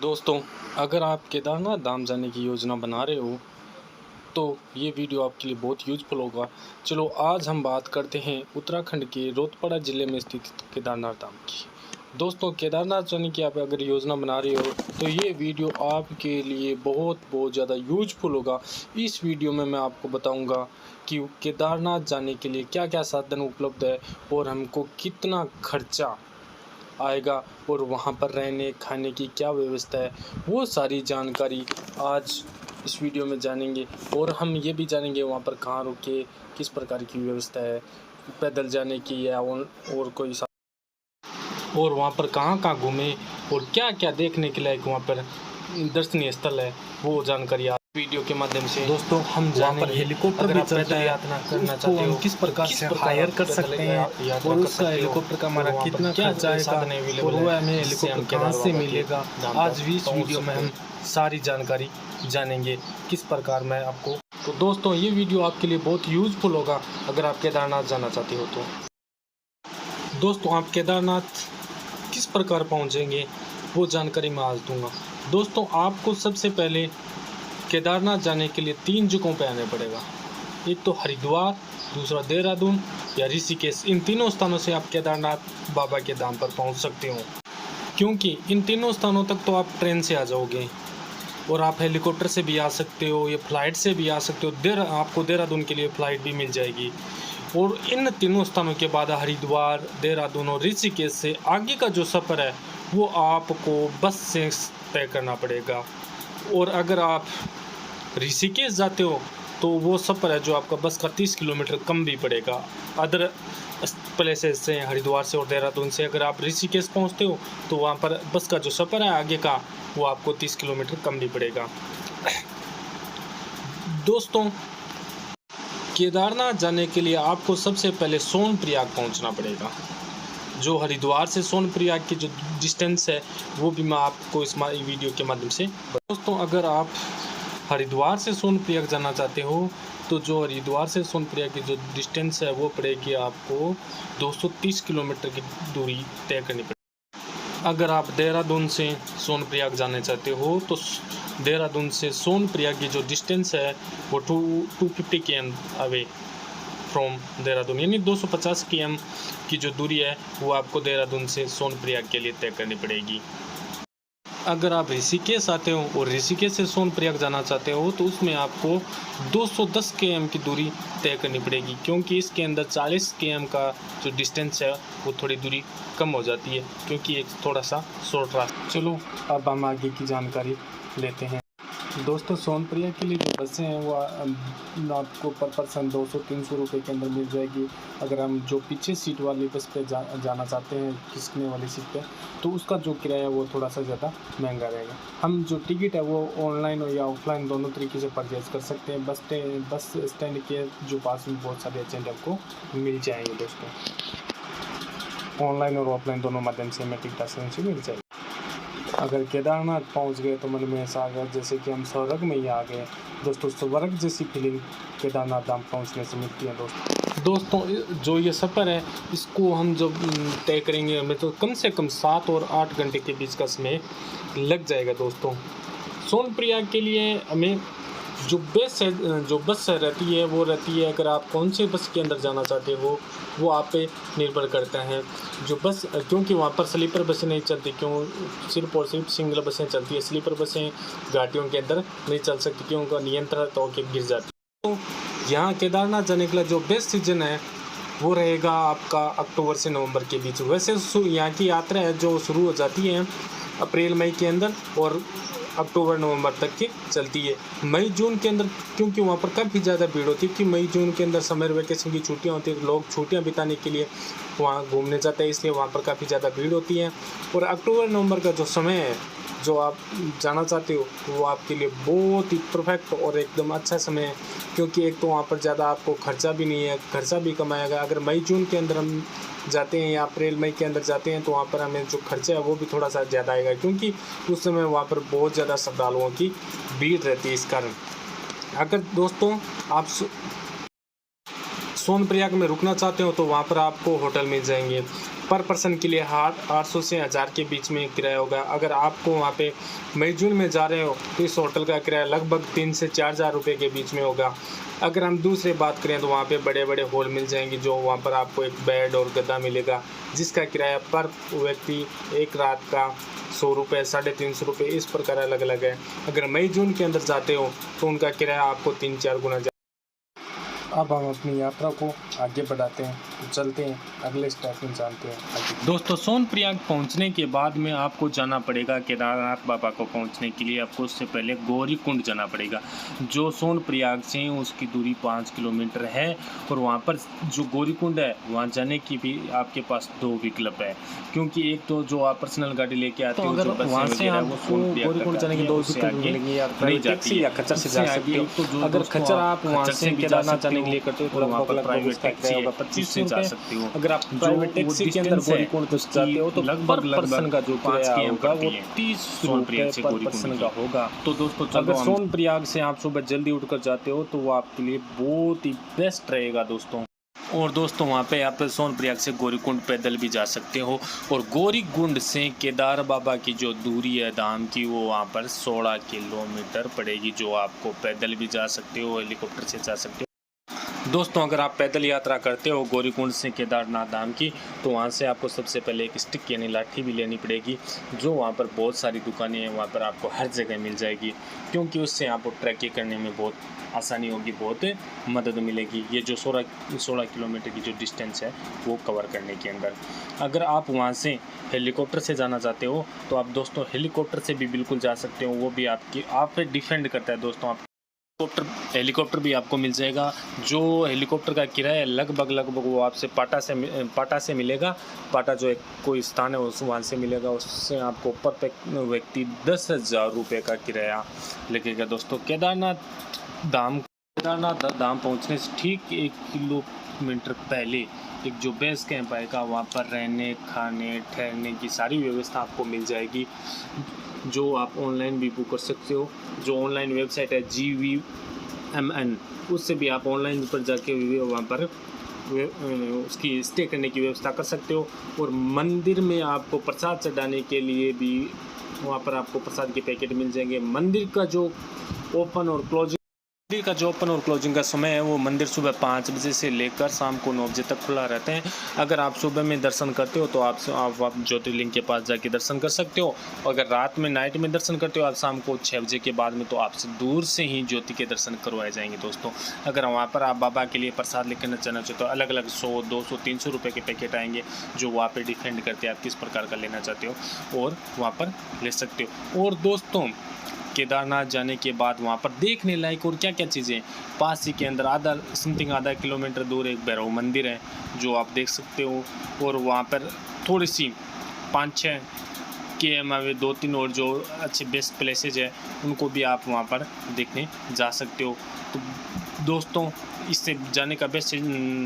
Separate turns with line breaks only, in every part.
दोस्तों, अगर आप केदारनाथ धाम जाने की योजना बना रहे हो तो ये वीडियो आपके लिए बहुत यूज़फुल होगा। चलो आज हम बात करते हैं उत्तराखंड के रोहतपड़ा ज़िले में स्थित केदारनाथ धाम की। दोस्तों, केदारनाथ जाने की आप अगर योजना बना रहे हो तो ये वीडियो आपके लिए बहुत ज़्यादा यूज़फुल होगा। इस वीडियो में मैं आपको बताऊंगा कि केदारनाथ जाने के लिए क्या क्या साधन उपलब्ध है और हमको कितना खर्चा आएगा और वहाँ पर रहने खाने की क्या व्यवस्था है, वो सारी जानकारी आज इस वीडियो में जानेंगे। और हम ये भी जानेंगे वहाँ पर कहाँ रुके, किस प्रकार की व्यवस्था है, पैदल जाने की या और कोई और वहाँ पर कहाँ कहाँ घूमें और क्या क्या देखने के लायक वहाँ पर दर्शनीय स्थल है, वो जानकारी आज वीडियो के माध्यम से
दोस्तों हम जानेंगे।
हेलीकॉप्टर भी चलता है,
यात्रा करना
चाहते हो
किस प्रकार से हायर कर सकते हैं और उसका हेलीकॉप्टर का हमारा कितना खर्चा आएगा और वो हमें हेलीकॉप्टर कहाँ से मिलेगा। आज भी इस वीडियो में हम सारी जानकारी जानेंगे किस प्रकार मैं आपको। तो दोस्तों ये वीडियो आपके लिए बहुत यूज़फुल होगा अगर आप केदारनाथ जाना चाहते हो तो। दोस्तों आप केदारनाथ किस प्रकार पहुंचेंगे वो जानकारी मैं आज दूंगा। दोस्तों आपको सबसे पहले केदारनाथ जाने के लिए 3 जगहों पे आने पड़ेगा। एक तो हरिद्वार, दूसरा देहरादून या ऋषिकेश। इन तीनों स्थानों से आप केदारनाथ बाबा के धाम पर पहुंच सकते हो, क्योंकि इन तीनों स्थानों तक तो आप ट्रेन से आ जाओगे और आप हेलीकॉप्टर से भी आ सकते हो या फ्लाइट से भी आ सकते हो। आपको देहरादून के लिए फ़्लाइट भी मिल जाएगी। और इन तीनों स्थानों के बाद हरिद्वार, देहरादून और ऋषिकेश से आगे का जो सफ़र है वो आपको बस से तय करना पड़ेगा। और अगर आप ऋषिकेश जाते हो तो वो सफ़र है जो आपका बस का 30 किलोमीटर कम भी पड़ेगा। अदर प्लेसेस से, हरिद्वार से और देहरादून से अगर आप ऋषिकेश पहुंचते हो तो वहाँ पर बस का जो सफ़र है आगे का वो आपको 30 किलोमीटर कम भी पड़ेगा। दोस्तों केदारनाथ जाने के लिए आपको सबसे पहले सोनप्रयाग पहुंचना पड़ेगा। जो हरिद्वार से सोनप्रयाग की जो डिस्टेंस है वो भी मैं आपको इस वीडियो के माध्यम से। दोस्तों अगर आप हरिद्वार से सोनप्रयाग जाना चाहते हो तो जो हरिद्वार से सोनप्रयाग की जो डिस्टेंस है वो पड़ेगी आपको 230 किलोमीटर की दूरी तय करनी पड़ेगी। अगर आप देहरादून से सोनप्रयाग जाना चाहते हो तो देहरादून से सोनप्रयाग की जो डिस्टेंस है वो 250 km अवे फ्रॉम देहरादून, यानी 250 km की जो दूरी है वो आपको देहरादून से सोनप्रयाग के लिए तय करनी पड़ेगी। अगर आप ऋषिकेश आते हो और ऋषिकेश से सोनप्रयाग जाना चाहते हो तो उसमें आपको 210 km की दूरी तय करनी पड़ेगी, क्योंकि इसके अंदर 40 km का जो डिस्टेंस है वो थोड़ी दूरी कम हो जाती है, क्योंकि एक थोड़ा सा शॉर्ट रास्ता। चलो अब हम आगे की जानकारी लेते हैं। दोस्तों सोनप्रयाग के लिए जो बसें हैं वो आपको पर पर्सन 200-300 रुपये के अंदर मिल जाएगी। अगर हम जो पीछे सीट वाली बस पे जाना चाहते हैं, खिसकने वाली सीट पे, तो उसका जो किराया है वो थोड़ा सा ज़्यादा महंगा रहेगा। हम जो टिकट है वो ऑनलाइन या ऑफलाइन दोनों तरीके से परचेज़ कर सकते हैं। बस स्टैंड के जो पास में बहुत सारे एजेंट आपको मिल जाएंगे। दोस्तों ऑनलाइन और ऑफलाइन दोनों माध्यम से हमें टिकट आसानी से मिल जाएगी। अगर केदारनाथ पहुंच गए तो मन में ऐसा आ गया जैसे कि हम स्वर्ग में ही आ गए। दोस्तों स्वर्ग जैसी फीलिंग केदारनाथ धाम पहुंचने से मिलती है। दोस्तों जो ये सफ़र है इसको हम जब तय करेंगे हमें तो कम से कम 7 और 8 घंटे के बीच का समय लग जाएगा। दोस्तों सोनप्रयाग के लिए हमें जो बस रहती है वो रहती है, अगर आप कौन से बस के अंदर जाना चाहते हो वो आप पे निर्भर करता है। जो बस, क्योंकि वहाँ पर स्लीपर बसें नहीं चलती, सिर्फ और सिर्फ सिंगल बसें चलती है। स्लीपर बसें घाटियों के अंदर नहीं चल सकती, क्योंकि उनका नियंत्रण होकर गिर जाती है। तो यहाँ केदारनाथ जाने के लिए जो बेस्ट सीजन है वो रहेगा आपका अक्टूबर से नवंबर के बीच। वैसे यहाँ की यात्रा है जो शुरू हो जाती है अप्रैल मई के अंदर और अक्टूबर नवंबर तक की चलती है। मई जून के अंदर क्योंकि वहाँ पर काफ़ी ज़्यादा भीड़ होती है, कि मई जून के अंदर समर वेकेशन की छुट्टियाँ होती है, लोग छुट्टियाँ बिताने के लिए वहाँ घूमने जाते हैं, इसलिए वहाँ पर काफ़ी ज़्यादा भीड़ होती है। और अक्टूबर नवंबर का जो समय है जो आप जाना चाहते हो वो आपके लिए बहुत ही परफेक्ट और एकदम अच्छा समय है, क्योंकि एक तो वहाँ पर ज़्यादा आपको खर्चा भी नहीं है, खर्चा भी कम आएगा। अगर मई जून के अंदर हम जाते हैं या अप्रैल मई के अंदर जाते हैं तो वहाँ पर हमें जो खर्चा है वो भी थोड़ा सा ज़्यादा आएगा, क्योंकि उस समय वहाँ पर बहुत ज़्यादा श्रद्धालुओं की भीड़ रहती है। इस कारण अगर दोस्तों आप सोनप्रयाग में रुकना चाहते हो तो वहाँ पर आपको होटल मिल जाएंगे।
पर पर्सन के लिए 800 से 1000 के बीच में किराया होगा। अगर आपको वहाँ पे मई जून में जा रहे हो तो इस होटल का किराया लगभग 3 से 4000 रुपये के बीच में होगा। अगर हम दूसरी बात करें तो वहाँ पे बड़े बड़े हॉल मिल जाएंगे, जो वहाँ पर आपको एक बेड और गद्दा मिलेगा, जिसका किराया पर व्यक्ति एक रात का 100 रुपये, 350 रुपये इस प्रकार अलग अलग है। अगर मई जून के अंदर जाते हो तो उनका किराया आपको 3-4 गुना।
अब हम अपनी यात्रा को आगे बढ़ाते हैं, तो चलते हैं अगले स्टेशन जानते हैं आगे।
दोस्तों, सोनप्रयाग पहुंचने के बाद में आपको जाना पड़ेगा केदारनाथ बाबा को पहुंचने के लिए आपको उससे पहले गौरीकुंड जाना पड़ेगा, जो सोनप्रयाग से उसकी दूरी 5 किलोमीटर है। और वहां पर जो गौरीकुंड है वहां जाने की भी आपके पास 2 विकल्प है, क्योंकि एक तो जो आप पर्सनल गाड़ी लेके आते हो, जो
वहाँ से आपको गौरीकुंड जाने के 2 विकल्प मिलेंगे, या प्राइवेट टैक्सी या खच्चर से जा सकते हो। अगर खच्चर आप वहाँ से केदारनाथ जाने के लिए करते हो तो लगभग
प्राइवेट टैक्सी होगा 25 से जा सकते हो।
अगर आप प्राइवेट टैक्सी के अंदर गौरीकुंड जाते हो तो लगभग पर्सन का जो किराया होगा वो 30 रुपये पर पर्सन का होगा।
तो दोस्तों,
अगर सोनप्रयाग से आप सुबह जल्दी उठकर जाते हो तो वो आपके लिए बहुत ही बेस्ट रहेगा दोस्तों।
और दोस्तों, वहाँ पे आप सोनप्रयाग से गौरीकुंड पैदल भी जा सकते हो। और गौरीकुंड से केदार बाबा की जो दूरी है धाम की, वो वहाँ पर 16 किलोमीटर पड़ेगी, जो आपको पैदल भी जा सकते हो, हेलीकॉप्टर से जा सकते हो। दोस्तों, अगर आप पैदल यात्रा करते हो गौरीकुंड से केदारनाथ धाम की, तो वहाँ से आपको सबसे पहले एक स्टिक यानी लाठी भी लेनी पड़ेगी, जो वहाँ पर बहुत सारी दुकानें हैं, वहाँ पर आपको हर जगह मिल जाएगी, क्योंकि उससे आपको ट्रैकिंग करने में बहुत आसानी होगी, बहुत मदद मिलेगी। ये जो 16 किलोमीटर की जो डिस्टेंस है वो कवर करने के अंदर। अगर आप वहाँ से हेलीकॉप्टर से जाना चाहते हो तो आप दोस्तों हेलीकॉप्टर से भी बिल्कुल जा सकते हो, वो भी आप पे डिपेंड करता है दोस्तों। आप हेलीकॉप्टर भी आपको मिल जाएगा। जो हेलीकॉप्टर का किराया लगभग वो आपसे पाटा से मिलेगा। पाटा जो एक कोई स्थान है उस वहाँ से मिलेगा, उससे आपको पर व्यक्ति 10,000 रुपये का किराया लगेगा। दोस्तों, केदारनाथ धाम पहुँचने से ठीक 1 किलोमीटर पहले एक जो बेस कैंप आएगा, वहाँ पर रहने खाने ठहरने की सारी व्यवस्था आपको मिल जाएगी, जो आप ऑनलाइन भी बुक कर सकते हो। जो ऑनलाइन वेबसाइट है GVMN, उससे भी आप ऑनलाइन पर जाके वहाँ पर उसकी स्टे करने की व्यवस्था कर सकते हो। और मंदिर में आपको प्रसाद चढ़ाने के लिए भी वहाँ पर आपको प्रसाद के पैकेट मिल जाएंगे। मंदिर का जो ओपन और क्लोजिंग का समय है, वो मंदिर सुबह 5 बजे से लेकर शाम को 9 बजे तक खुला रहते हैं। अगर आप सुबह में दर्शन करते हो तो आप ज्योतिर्लिंग के पास जाके दर्शन कर सकते हो। अगर रात में नाइट में दर्शन करते हो आप शाम को 6 बजे के बाद में, तो आपसे दूर से ही ज्योति के दर्शन करवाए जाएंगे दोस्तों। अगर वहाँ पर आप बाबा के लिए प्रसाद लेकर जाना चाहते हो, अलग अलग 100, 200, 300 रुपये के पैकेट आएंगे, जो वहाँ पर डिपेंड करते हैं आप किस प्रकार का लेना चाहते हो, और वहाँ पर ले सकते हो। और दोस्तों, केदारनाथ जाने के बाद वहाँ पर देखने लायक और क्या क्या चीज़ें, पास ही के अंदर आधा किलोमीटर दूर एक भैरव मंदिर है, जो आप देख सकते हो। और वहाँ पर थोड़ी सी 5-6 km में 2-3 और जो अच्छे बेस्ट प्लेसेज है, उनको भी आप वहाँ पर देखने जा सकते हो। तो दोस्तों, इससे जाने का बेस्ट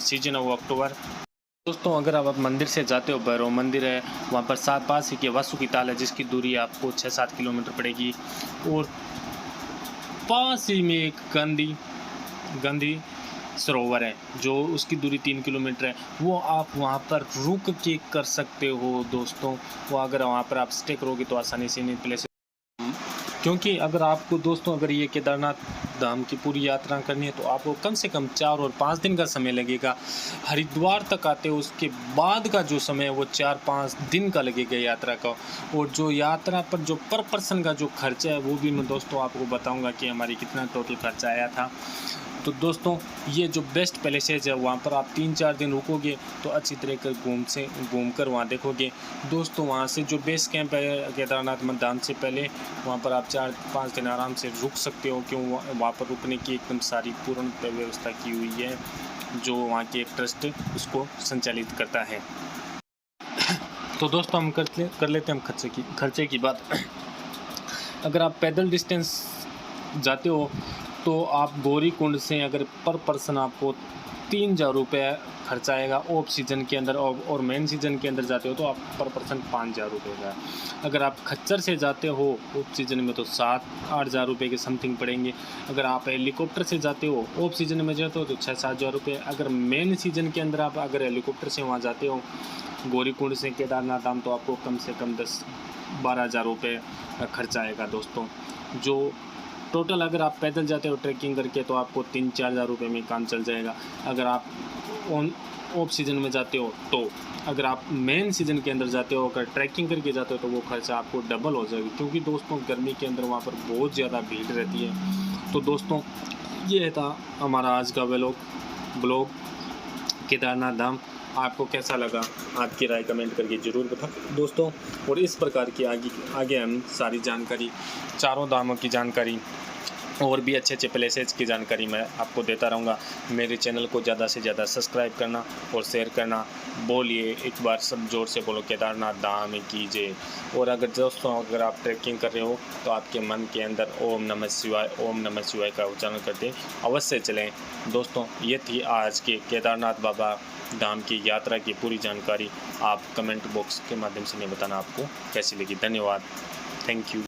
सीजन है वो अक्टूबर। दोस्तों, अगर आप मंदिर से जाते हो, भैरव मंदिर है, वहाँ पर पास ही के वासुकी ताल है, जिसकी दूरी आपको 6-7 किलोमीटर पड़ेगी। और पास ही में एक गांधी सरोवर है, जो उसकी दूरी 3 किलोमीटर है, वो आप वहाँ पर रुक के कर सकते हो दोस्तों। वो अगर वहाँ पर आप स्टे करोगे तो आसानी से नहीं प्लेस, क्योंकि अगर आपको दोस्तों अगर ये केदारनाथ धाम की पूरी यात्रा करनी है तो आपको कम से कम 4 और 5 दिन का समय लगेगा। हरिद्वार तक आते हो उसके बाद का जो समय है वो 4-5 दिन का लगेगा यात्रा का। और जो यात्रा पर जो पर पर्सन का जो खर्चा है, वो भी मैं दोस्तों आपको बताऊंगा कि हमारी कितना टोटल खर्चा आया था। तो दोस्तों, ये जो बेस्ट पैलेसेज है, वहाँ पर आप 3-4 दिन रुकोगे तो अच्छी तरह कर घूमकर वहाँ देखोगे। दोस्तों, वहाँ से जो बेस कैंप है केदारनाथ धाम से पहले, वहाँ पर आप 4-5 दिन आराम से रुक सकते हो, क्यों वहाँ पर रुकने की एकदम सारी पूर्ण व्यवस्था की हुई है, जो वहाँ के ट्रस्ट उसको संचालित करता है। तो दोस्तों, हम कर लेते हैं खर्चे की बात। अगर आप पैदल डिस्टेंस जाते हो तो आप गौरीकुंड से अगर पर पर्सन आपको 3,000 रुपये खर्चा आएगा ऑफ सीज़न के अंदर, और मेन सीज़न के अंदर जाते हो तो आप पर पर्सन 5,000 रुपये का। अगर आप खच्चर से जाते हो ऑफ सीज़न में तो 7-8 हज़ार रुपये के समथिंग पड़ेंगे। अगर आप हेलीकॉप्टर से जाते हो ऑफ सीज़न में जाते हो तो 6-7 हज़ार रुपये। अगर मेन सीज़न के अंदर आप अगर हेलीकॉप्टर से वहाँ जाते हो गौरीकुंड से केदारनाथ धाम तो आपको कम से कम 10-12 हज़ार रुपये खर्चा आएगा दोस्तों। जो टोटल अगर आप पैदल जाते हो ट्रैकिंग करके तो आपको 3-4 हज़ार रुपये में काम चल जाएगा। अगर आप ऑफ सीज़न में जाते हो तो, अगर आप मेन सीज़न के अंदर जाते हो अगर ट्रैकिंग करके जाते हो तो वो खर्चा आपको डबल हो जाएगा, क्योंकि दोस्तों गर्मी के अंदर वहाँ पर बहुत ज़्यादा भीड़ रहती है। तो दोस्तों ये था हमारा आज का ब्लॉग केदारनाथ धाम। आपको कैसा लगा आपकी राय कमेंट करके ज़रूर बताओ दोस्तों। और इस प्रकार की आगे हम सारी जानकारी, चारों धामों की जानकारी और भी अच्छे अच्छे प्लेसेस की जानकारी मैं आपको देता रहूँगा। मेरे चैनल को ज़्यादा से ज़्यादा सब्सक्राइब करना और शेयर करना। बोलिए एक बार सब जोर से बोलो केदारनाथ धाम की जय। और अगर दोस्तों अगर आप ट्रैकिंग कर रहे हो तो आपके मन के अंदर ओम नमः शिवाय का उच्चारण करते अवश्य चलें। दोस्तों ये थी आज के केदारनाथ बाबा धाम की यात्रा की पूरी जानकारी। आप कमेंट बॉक्स के माध्यम से नहीं बताना आपको कैसी लगी। धन्यवाद, थैंक यू।